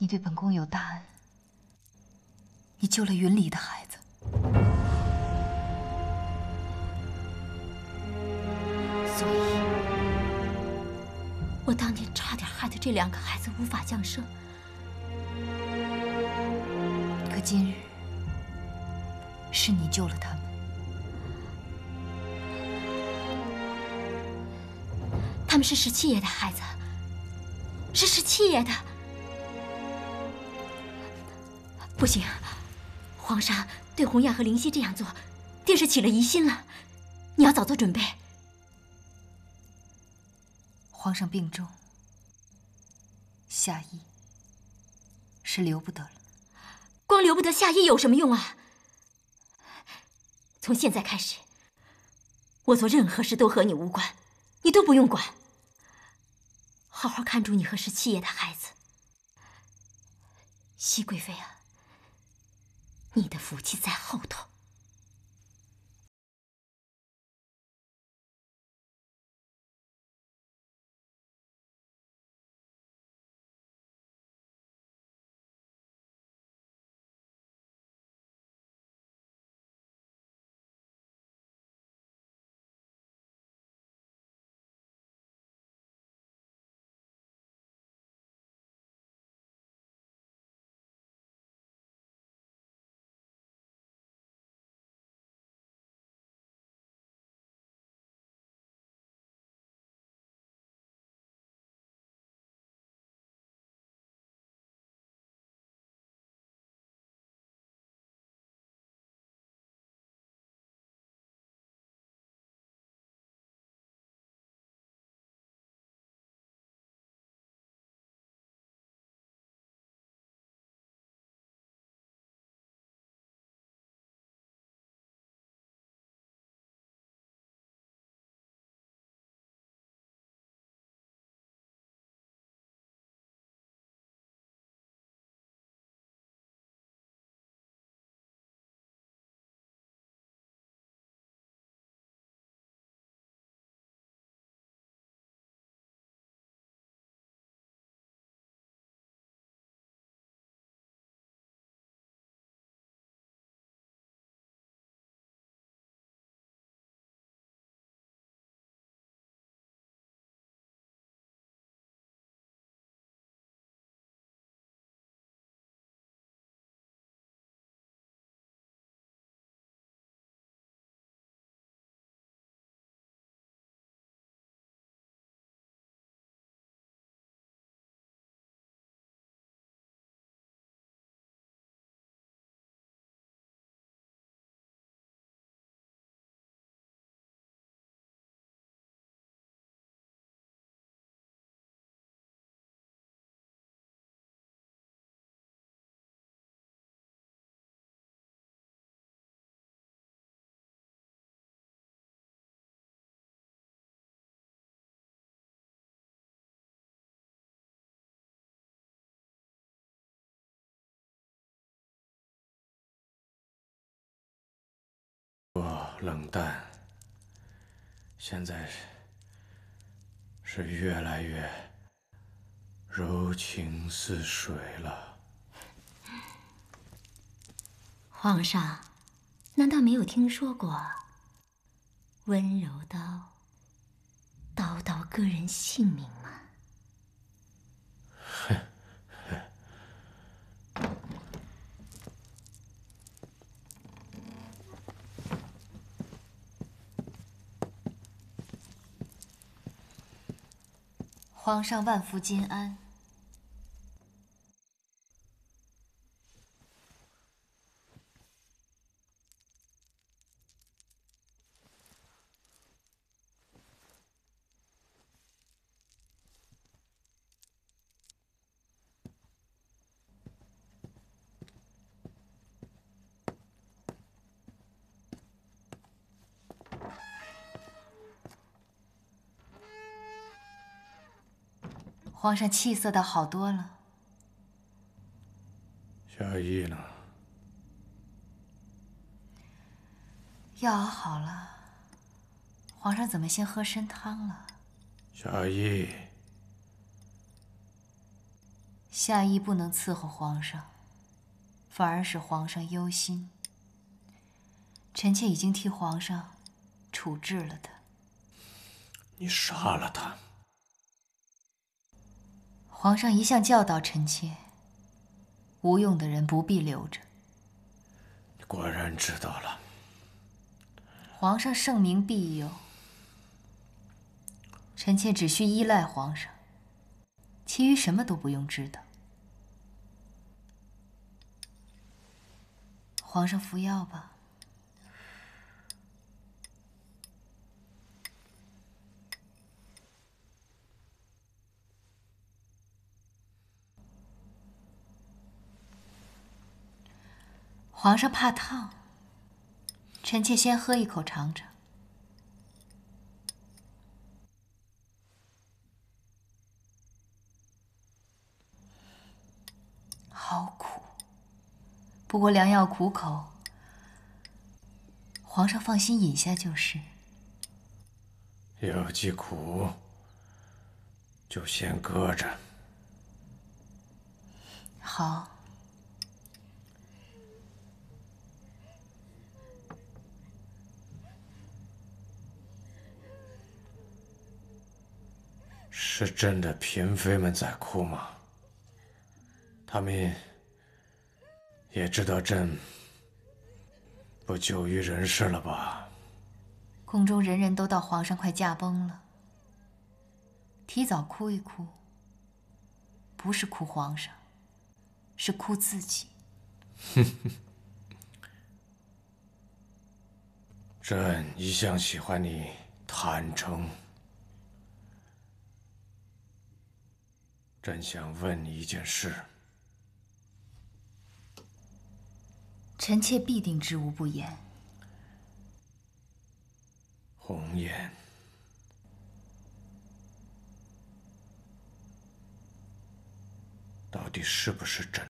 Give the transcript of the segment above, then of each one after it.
你对本宫有大恩，你救了云里的孩子，所以，我当年差点害得这2个孩子无法降生。可今日是你救了他们。他们是17爷的孩子，是17爷的。不行，皇上对红雁和灵犀这样做，定是起了疑心了。你要早做准备。皇上病重，夏邑是留不得了。光留不得夏邑有什么用啊？从现在开始，我做任何事都和你无关，你都不用管。好好看住你和17爷的孩子。熹贵妃啊，你的福气在后头。冷淡，现在是越来越柔情似水了。皇上，难道没有听说过温柔刀，刀刀割人性命吗？皇上万福金安。皇上气色倒好多了。夏邑呢？药熬好了，皇上怎么先喝参汤了？夏邑，夏邑不能伺候皇上，反而使皇上忧心。臣妾已经替皇上处置了他。你杀了他？皇上一向教导臣妾，无用的人不必留着。你果然知道了。皇上圣明庇佑，臣妾只需依赖皇上，其余什么都不用知道。皇上服药吧。皇上怕烫，臣妾先喝一口尝尝。好苦，不过良药苦口，皇上放心饮下就是。有疾苦，就先搁着。好。是真的嫔妃们在哭吗？他们也知道朕不久于人世了吧？宫中人人都道皇上快驾崩了，提早哭一哭，不是哭皇上，是哭自己。朕一向喜欢你坦诚。朕想问你一件事。臣妾必定知无不言。红颜，到底是不是真？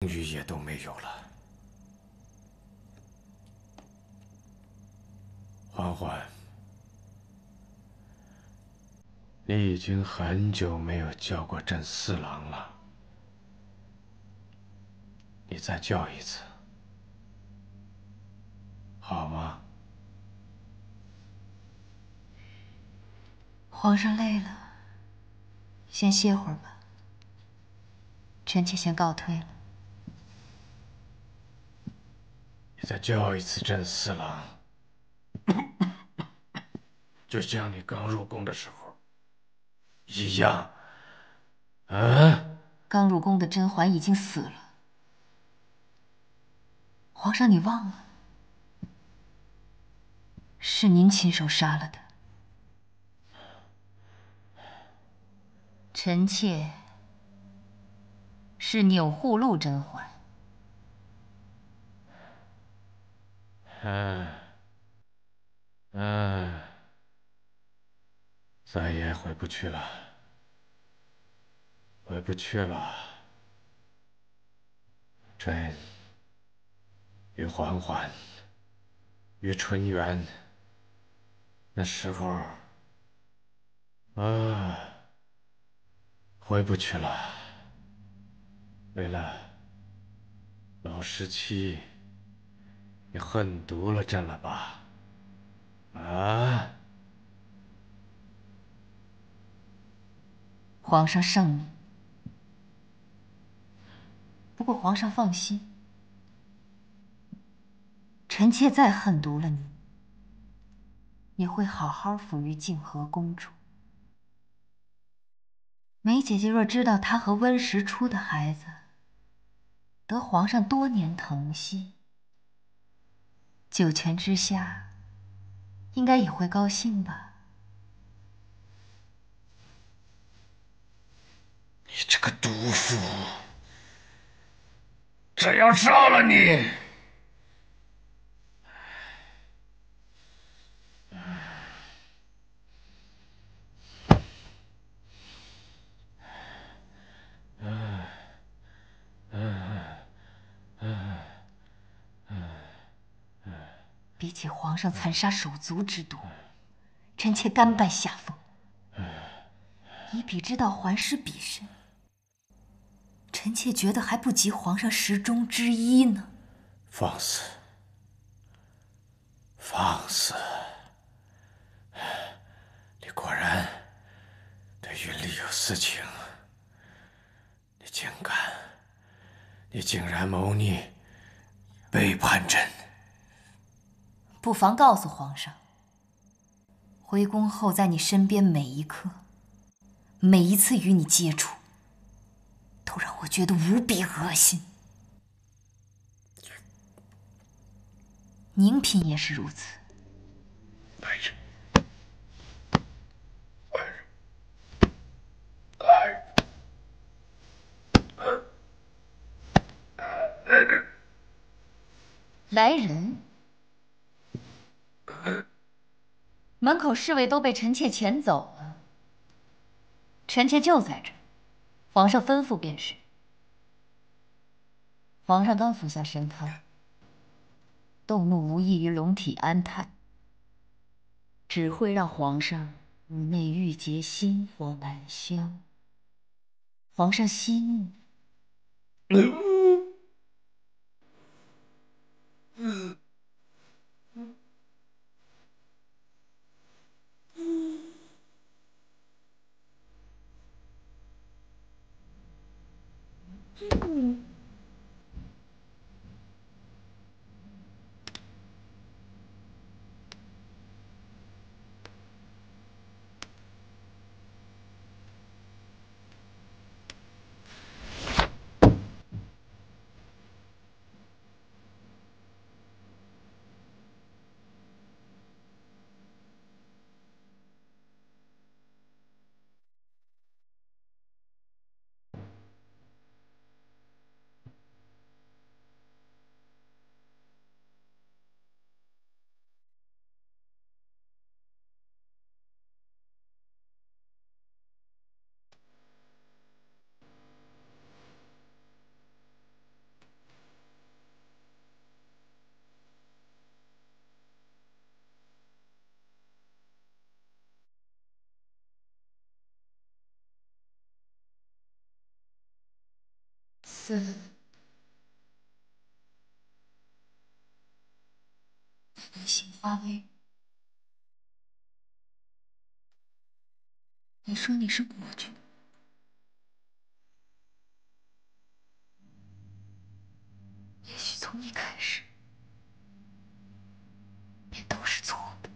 终于也都没有了。嬛嬛，你已经很久没有叫过朕四郎了，你再叫一次，好吗？皇上累了，先歇会儿吧。臣妾先告退了。你再叫一次朕四郎，就像你刚入宫的时候一样。刚入宫的甄嬛已经死了，皇上你忘了？是您亲手杀了的。臣妾是钮祜禄甄嬛。再也回不去了，回不去了。朕与嬛嬛，与纯元，那时候，回不去了。为了老17，你恨毒了朕了吧？皇上圣明。不过皇上放心，臣妾再恨毒了你，也会好好抚育静和公主。梅姐姐若知道她和温实初的孩子得皇上多年疼惜，九泉之下，应该也会高兴吧？你这个毒妇！这要杀了你！比起皇上残杀手足之毒，臣妾甘拜下风。以彼之道还施彼身，臣妾觉得还不及皇上10忠之一呢。放肆！放肆！你果然对云丽有私情，你竟然谋逆，背叛朕！不妨告诉皇上，回宫后在你身边每一刻，每一次与你接触，都让我觉得无比恶心。宁嫔也是如此。来人！来人！来人！门口侍卫都被臣妾遣走了，臣妾就在这儿，皇上吩咐便是。皇上刚服下神汤，动怒无异于龙体安泰，只会让皇上五内郁结，心火难消。皇上息怒。4女性发威，你说你是国君，也许从一开始便都是错的。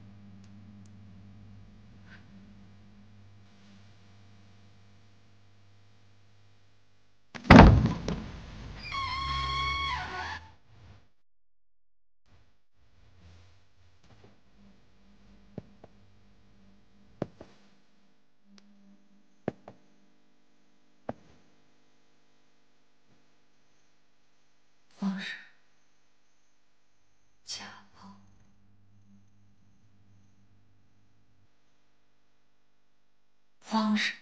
皇上，家暴！皇上，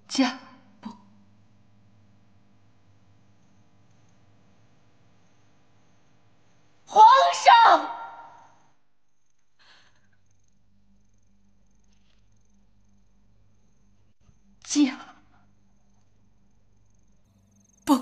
家暴！皇上！家暴！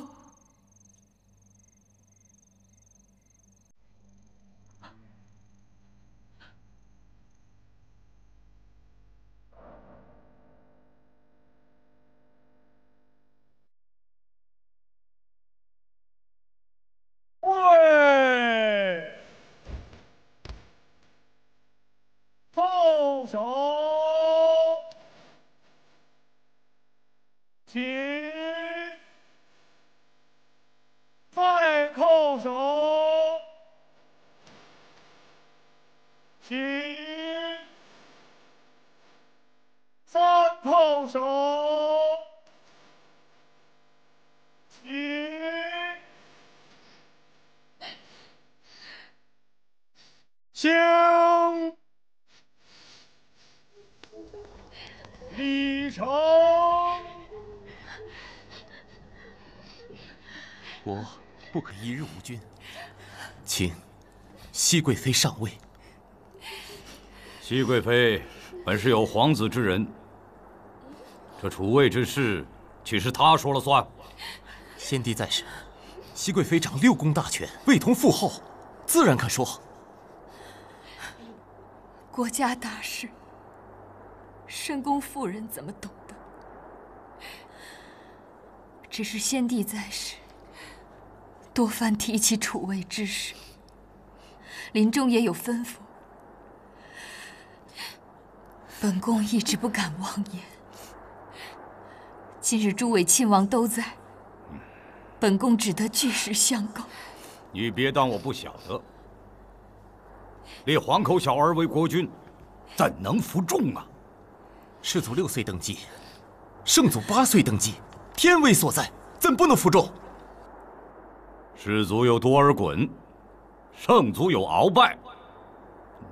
手，起，向，礼成。我不可一日无君，请熹贵妃上位。熹贵妃本是有皇子之人，这储位之事岂是她说了算？先帝在时，熹贵妃掌6宫大权，位同父后，自然可说。国家大事，深宫妇人怎么懂得？只是先帝在时，多番提起储位之事，临终也有吩咐，本宫一直不敢妄言。今日诸位亲王都在，本宫只得据实相告。你别当我不晓得，立皇口小儿为国君，怎能服众啊？世祖6岁登基，圣祖8岁登基，天威所在，怎不能服众？世祖有多尔衮，圣祖有鳌拜，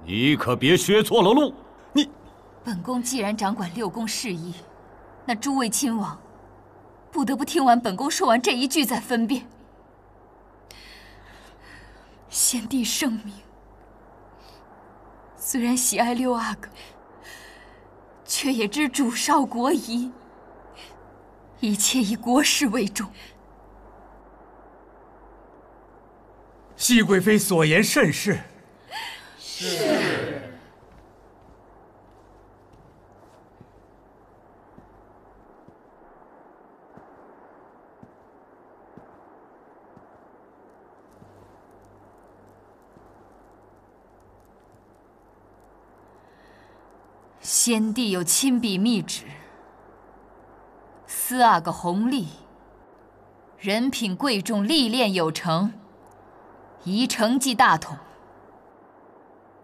你可别学错了路。你，本宫既然掌管6宫事宜，那诸位亲王不得不听完本宫说完这一句再分辨。先帝圣明，虽然喜爱6阿哥，却也知主少国疑，一切以国事为重。熹贵妃所言甚是。是。先帝有亲笔密旨，4阿哥弘历，人品贵重，历练有成，宜承继大统。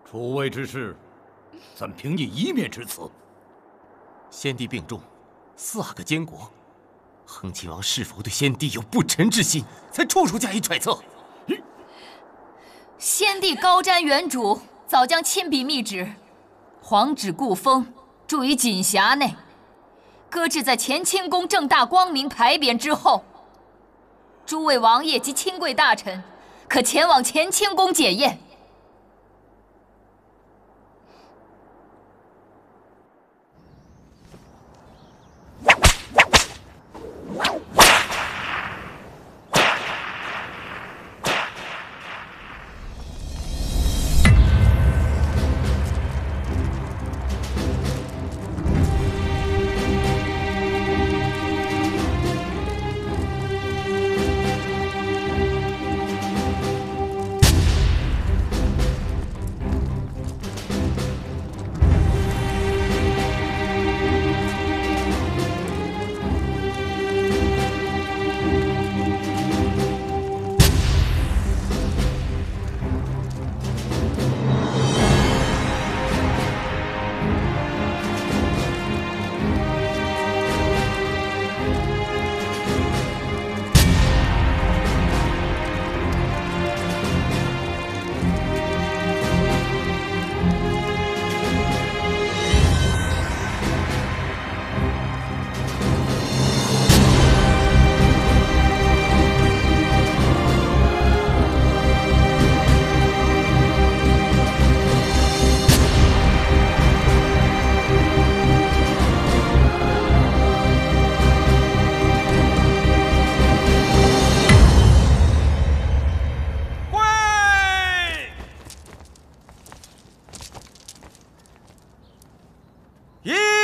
储位之事，怎凭你一面之词？先帝病重，4阿哥监国，恒亲王是否对先帝有不臣之心，才处处加以揣测？先帝高瞻远瞩，早将亲笔密旨，皇旨固封，注于锦匣内，搁置在乾清宫正大光明牌匾之后。诸位王爷及亲贵大臣，可前往乾清宫检验。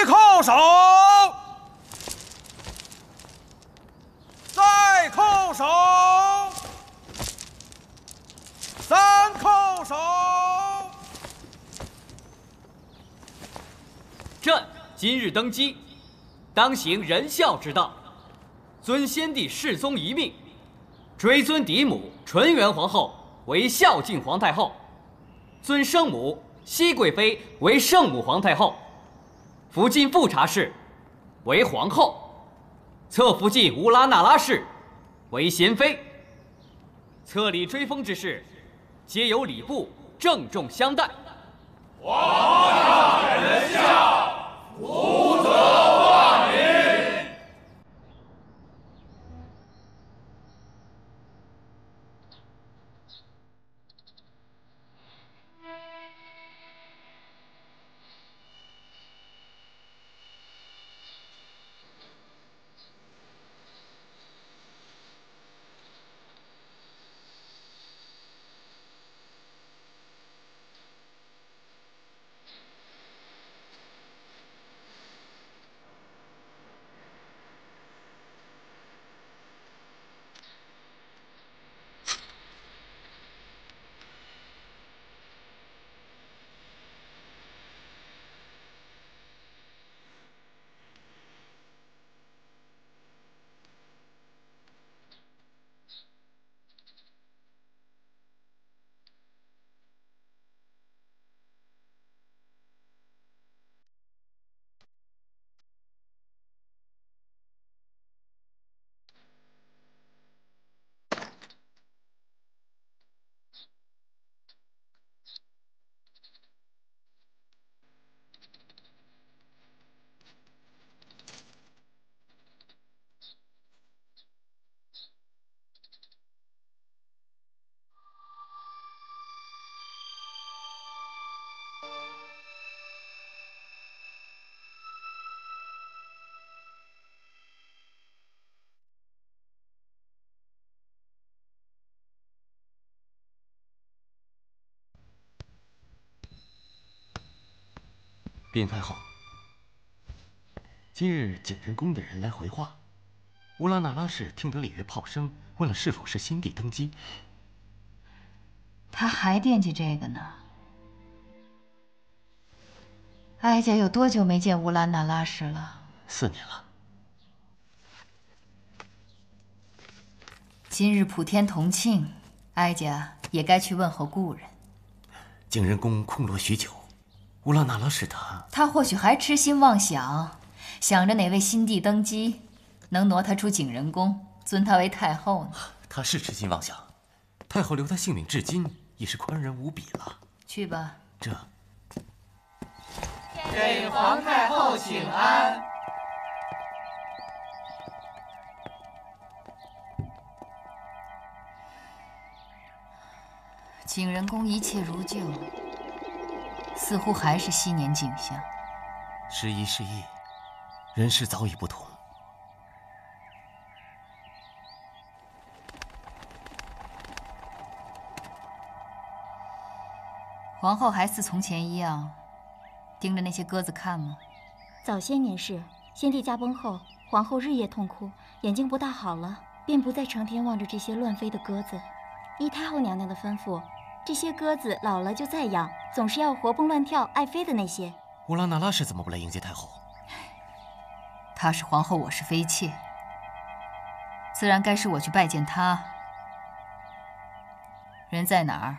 叩首，再叩首，3叩首。朕今日登基，当行仁孝之道，遵先帝世宗遗命，追尊嫡母纯元皇后为孝敬皇太后，尊生母熹贵妃为圣母皇太后。福晋富察氏为皇后，侧福晋乌拉那拉氏为贤妃。册里追封之事，皆由礼部郑重相待。皇上仁孝，福泽万民。禀太后，今日景仁宫的人来回话，乌拉那拉氏听得里约炮声，问了是否是新帝登基。他还惦记这个呢。哀家有多久没见乌拉那拉氏了？4年了。今日普天同庆，哀家也该去问候故人。景仁宫空落许久，乌拉那拉氏他或许还痴心妄想，想着哪位新帝登基，能挪他出景仁宫，尊他为太后呢。他是痴心妄想，太后留他性命至今，已是宽仁无比了。去吧。这。给皇太后请安。景仁宫一切如旧，似乎还是昔年景象。时移世易，人事早已不同。皇后还似从前一样，盯着那些鸽子看吗？早些年是，先帝驾崩后，皇后日夜痛哭，眼睛不大好了，便不再成天望着这些乱飞的鸽子。依太后娘娘的吩咐，这些鸽子老了就再养，总是要活蹦乱跳、爱飞的那些。乌拉那拉氏怎么不来迎接太后？她是皇后，我是妃妾，自然该是我去拜见她。人在哪儿？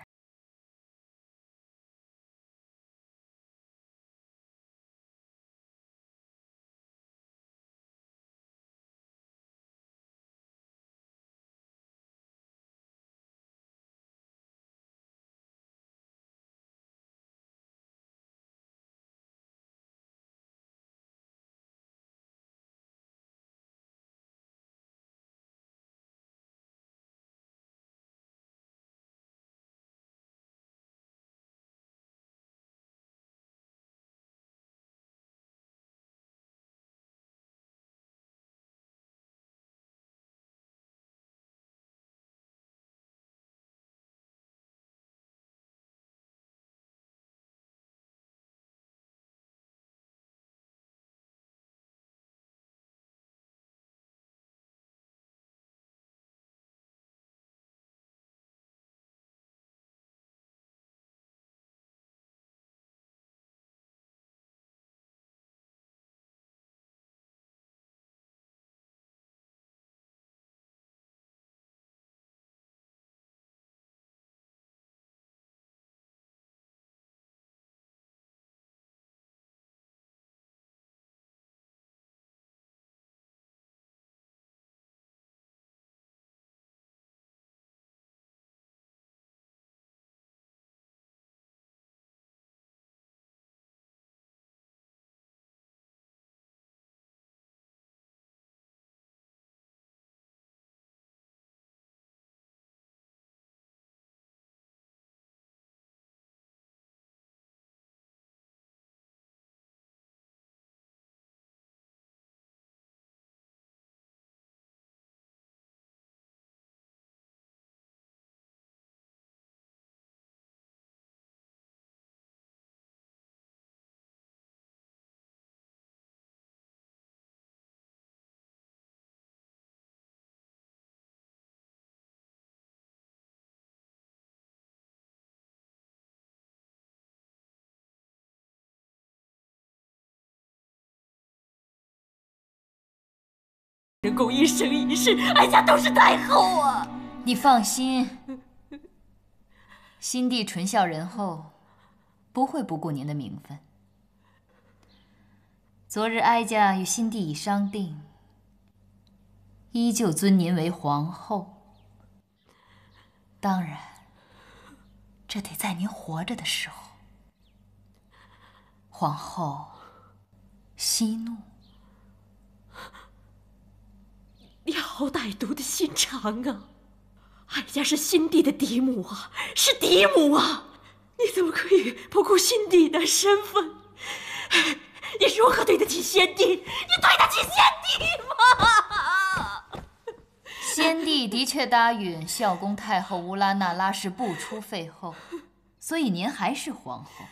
人公一生一世，哀家都是太后啊！你放心，新帝纯孝仁厚，不会不顾您的名分。昨日哀家与新帝已商定，依旧尊您为皇后。当然，这得在您活着的时候。皇后息怒。你好歹毒的心肠啊！哀家是新帝的嫡母啊，是嫡母啊！你怎么可以不顾新帝的身份？你如何对得起先帝？你对得起先帝吗？先帝的确答允孝恭太后乌拉那拉氏不出废后，所以您还是皇后，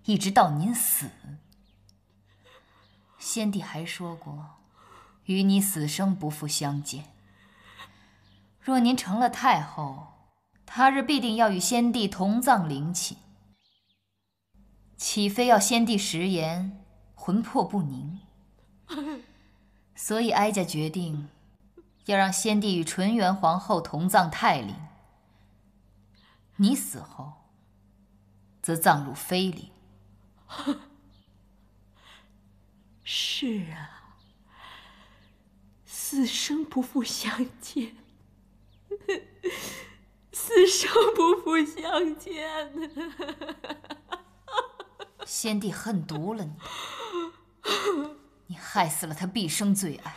一直到您死。先帝还说过，与你死生不复相见。若您成了太后，他日必定要与先帝同葬陵寝，岂非要先帝食言，魂魄不宁？所以哀家决定要让先帝与纯元皇后同葬泰陵，你死后则葬入妃陵。是啊，死生不复相见，死生不复相见。先帝恨毒了你，你害死了他毕生最爱，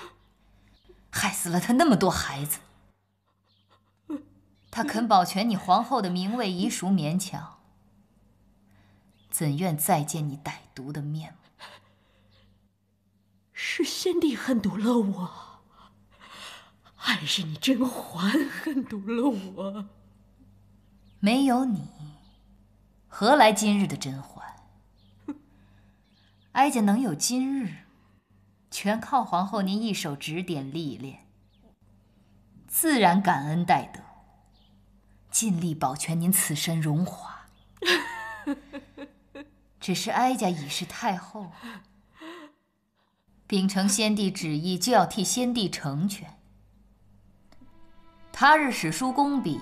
害死了他那么多孩子。他肯保全你皇后的名位遗属勉强，怎愿再见你歹毒的面目？是先帝恨毒了我，还是你甄嬛恨毒了我？没有你，何来今日的甄嬛？哀家能有今日，全靠皇后您一手指点历练，自然感恩戴德，尽力保全您此身荣华。只是哀家已是太后，秉承先帝旨意，就要替先帝成全。他日史书公笔，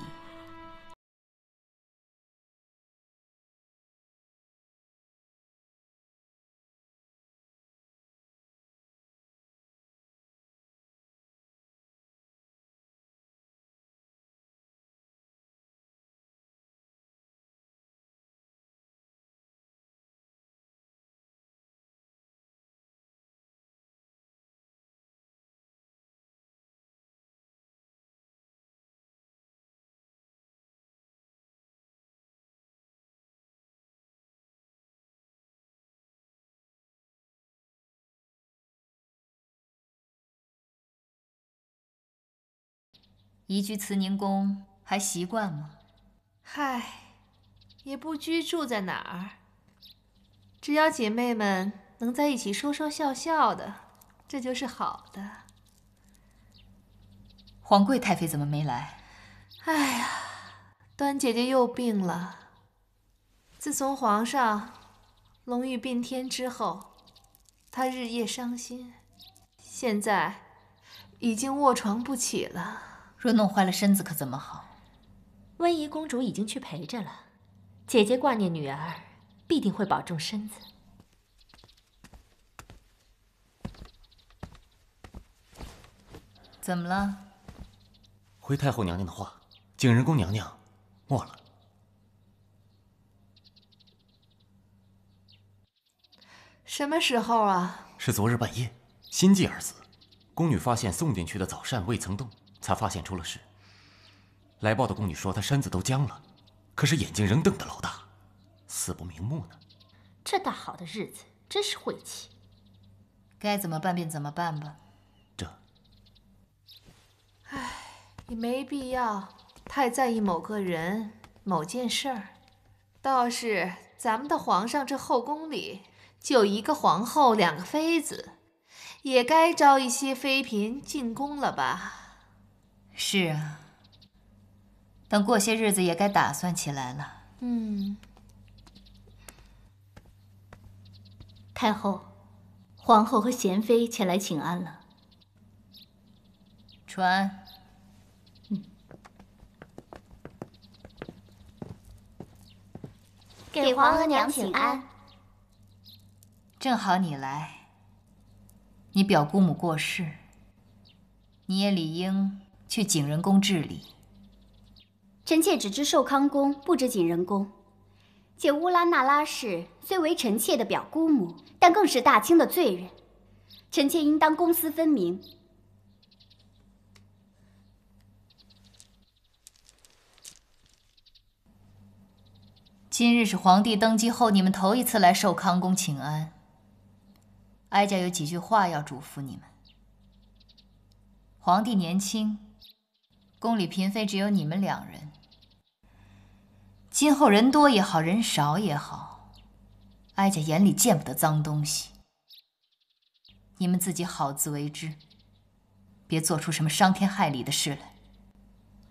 移居慈宁宫还习惯吗？嗨，也不拘住在哪儿，只要姐妹们能在一起说说笑笑的，这就是好的。皇贵太妃怎么没来？哎呀，端姐姐又病了。自从皇上龙玉并天之后，她日夜伤心，现在已经卧床不起了。若弄坏了身子可怎么好？温宜公主已经去陪着了，姐姐挂念女儿，必定会保重身子。怎么了？回太后娘娘的话，景仁宫娘娘没了。什么时候啊？是昨日半夜，心悸而死。宫女发现送进去的早膳未曾动，才发现出了事。来报的宫女说，她身子都僵了，可是眼睛仍瞪得老大，死不瞑目呢。这大好的日子，真是晦气。该怎么办便怎么办吧。唉，也没必要太在意某个人、某件事儿。倒是咱们的皇上这后宫里，就一个皇后，2个妃子，也该招一些妃嫔进宫了吧？是啊，等过些日子也该打算起来了。太后，皇后和贤妃前来请安了。传。给皇额娘请安。正好你来，你表姑母过世，你也理应去景仁宫治理。臣妾只知寿康宫，不知景仁宫。且乌拉那拉氏虽为臣妾的表姑母，但更是大清的罪人，臣妾应当公私分明。今日是皇帝登基后你们头一次来寿康宫请安，哀家有几句话要嘱咐你们。皇帝年轻，宫里嫔妃只有你们2人。今后人多也好，人少也好，哀家眼里见不得脏东西。你们自己好自为之，别做出什么伤天害理的事来。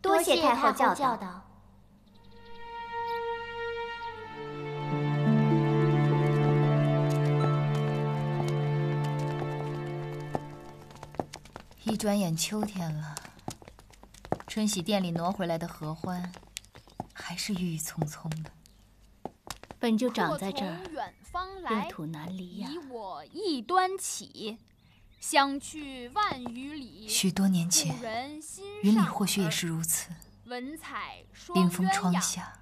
多谢太后教导。一转眼秋天了，春喜殿里挪回来的合欢，还是郁郁葱葱的。本就长在这儿，若从远方来，热土难离呀。以我一端起，相去万余里。许多年前，云里或许也是如此。文采双临风鸳鸯，窗下，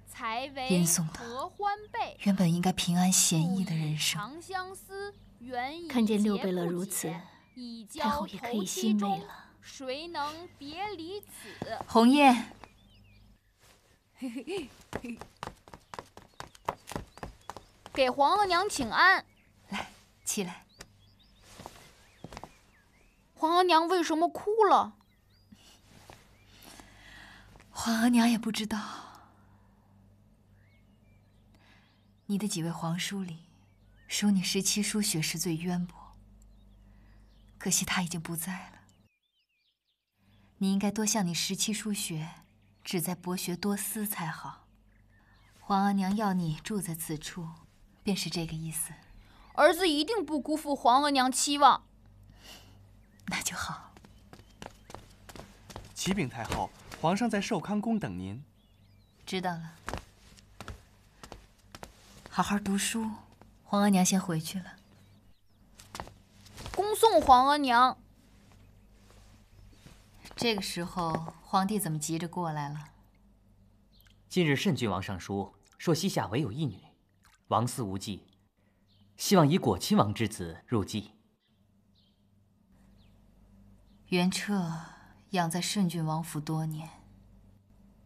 才为吟诵的合欢背。原本应该平安闲逸的人生。长相思，缘已看见六结贝勒不解如此，已太后交也可以头七中欣慰了。谁能别离此？鸿雁，给皇额娘请安。来，起来。皇额娘为什么哭了？皇额娘也不知道。你的几位皇叔里，属你17叔学识最渊博，可惜他已经不在了。你应该多向你17叔学，志在博学多思才好。皇额娘要你住在此处，便是这个意思。儿子一定不辜负皇额娘期望。那就好。启禀太后，皇上在寿康宫等您。知道了。好好读书，皇额娘先回去了。恭送皇额娘。这个时候，皇帝怎么急着过来了？近日慎郡王上书说，西夏唯有一女，王嗣无继，希望以果亲王之子入继。元彻养在慎郡王府多年，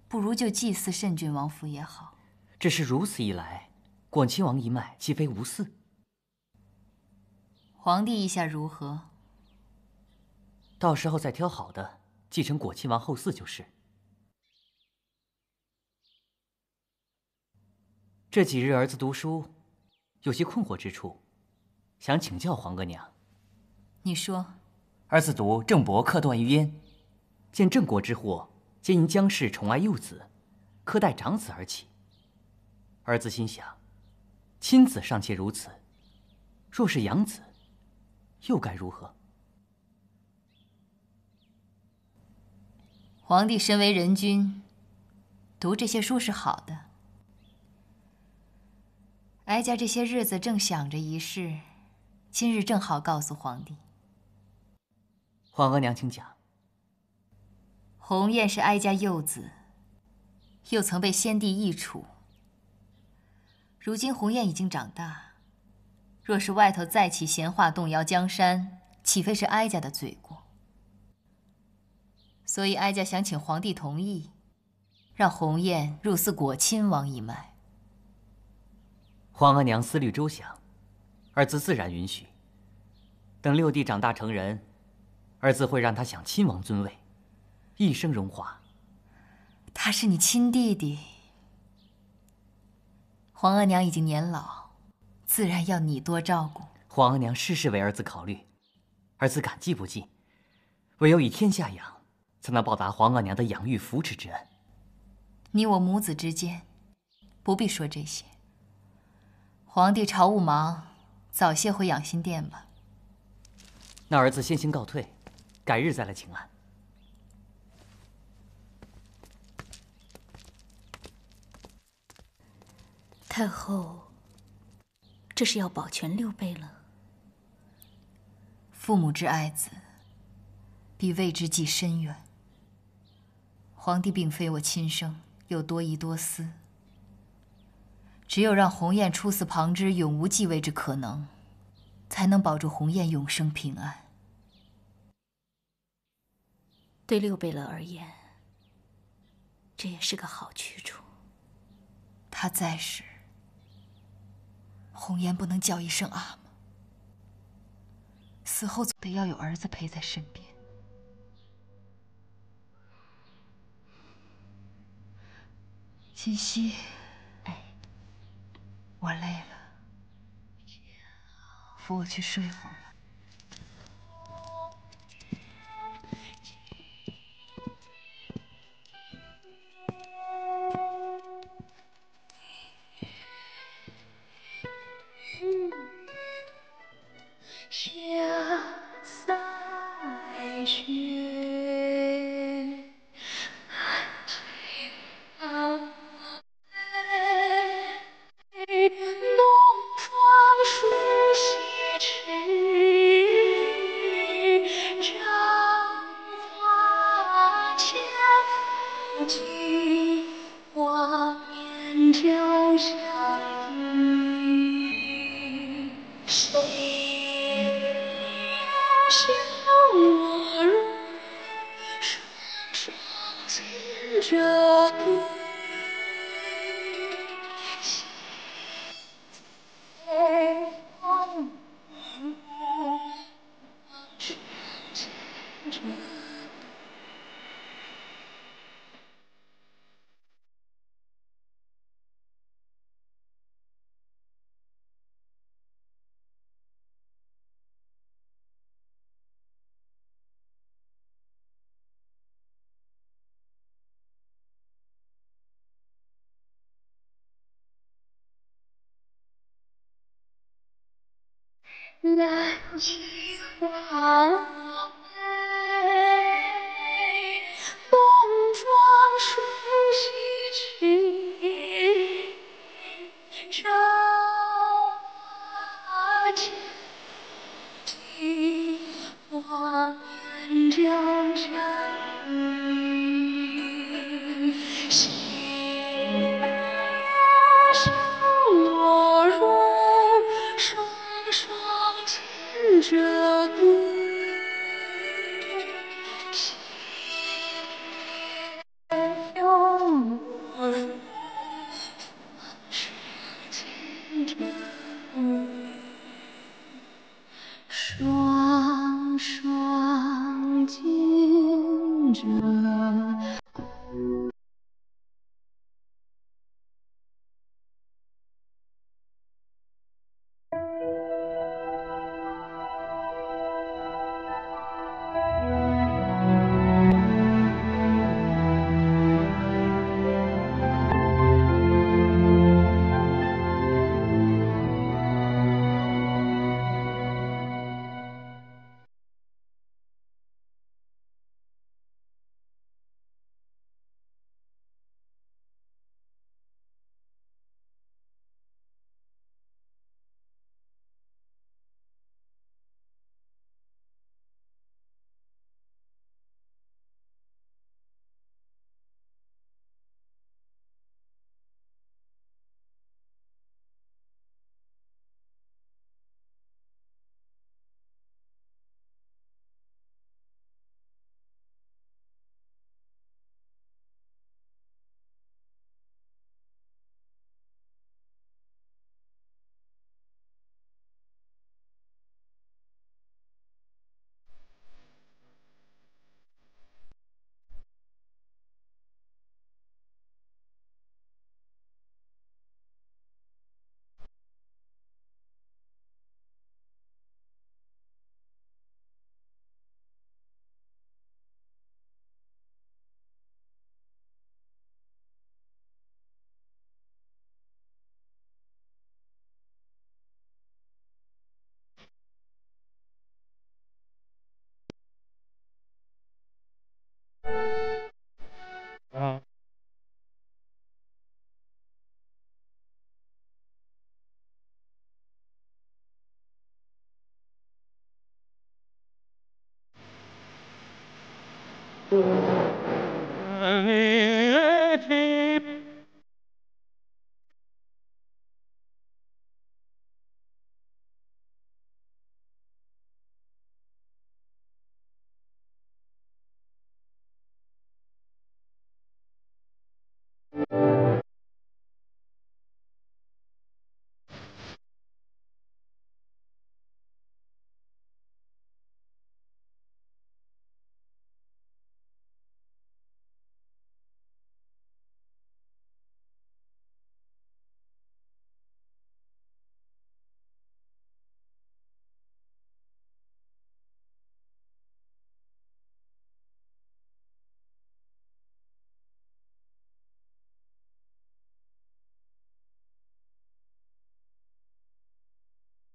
不如就祭祀慎郡王府也好。只是如此一来，果亲王一脉岂非无嗣？皇帝意下如何？到时候再挑好的继承果亲王后嗣就是。这几日儿子读书，有些困惑之处，想请教皇额娘。你说。儿子读郑伯克段于鄢，见郑国之祸，皆因姜氏宠爱幼子，苛待长子而起。儿子心想，亲子尚且如此，若是养子，又该如何？皇帝身为人君，读这些书是好的。哀家这些日子正想着一事，今日正好告诉皇帝。皇额娘请讲。鸿雁是哀家幼子，又曾被先帝易处。如今鸿雁已经长大，若是外头再起闲话动摇江山，岂非是哀家的罪过？所以哀家想请皇帝同意，让鸿雁入祀果亲王一脉。皇额娘思虑周详，儿子自然允许。等六弟长大成人，儿子会让他享亲王尊位，一生荣华。他是你亲弟弟，皇额娘已经年老，自然要你多照顾。皇额娘事事为儿子考虑，儿子感激不尽。唯有以天下养，才能报答皇额娘的养育扶持之恩。你我母子之间，不必说这些。皇帝朝务忙，早些回养心殿吧。那儿子先行告退，改日再来请安。太后，这是要保全六辈了。父母之爱子，必为之计深远。皇帝并非我亲生，又多疑多思。只有让鸿雁出死旁支，永无继位之可能，才能保住鸿雁永生平安。对六贝勒而言，这也是个好去处。他在时，鸿雁不能叫一声阿玛；死后总得要有儿子陪在身边。锦溪，我累了，扶我去睡会儿吧。下塞雪，东方朔西池，朝花千夫君，望眼交相遇。谁向我入双双牵着笔？蓝菊花。